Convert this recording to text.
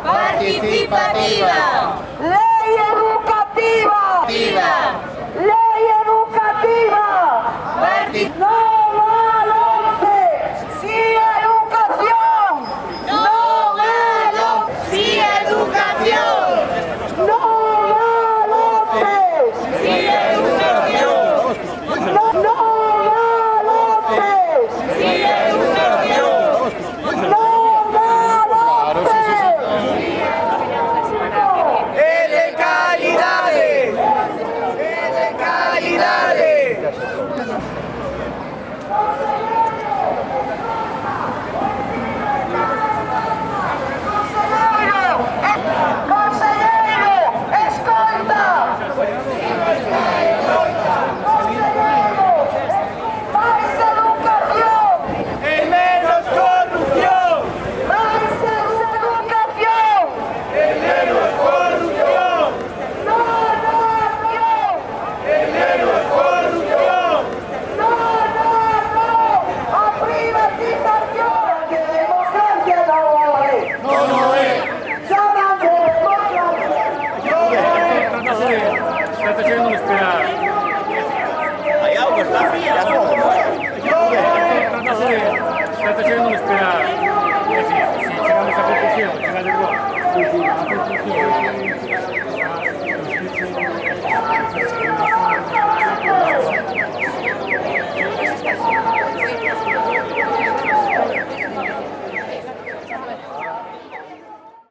Participativa. Ley educativa. Ley educativa. No al 11, sí educación. No al 11, sí educación. No al 11, Sí educación. no al 11, Sí educación. no al 11. ¡Es de calidades! ¡Es de calidades! Consejero, escolta. Consejero, más educación. ¡Es menos corrupción! Más educación. ¡Es menos corrupción! No, no, no. ¡Es menos corrupción! No, no, no. A privatización. Que democracia no es. ¡No lo es! Llaman de democracia. Trátase de no esperar. Hay algo, está fría. Trátase de no esperar. Si llegamos a conclusión, si la llegó. A conclusión.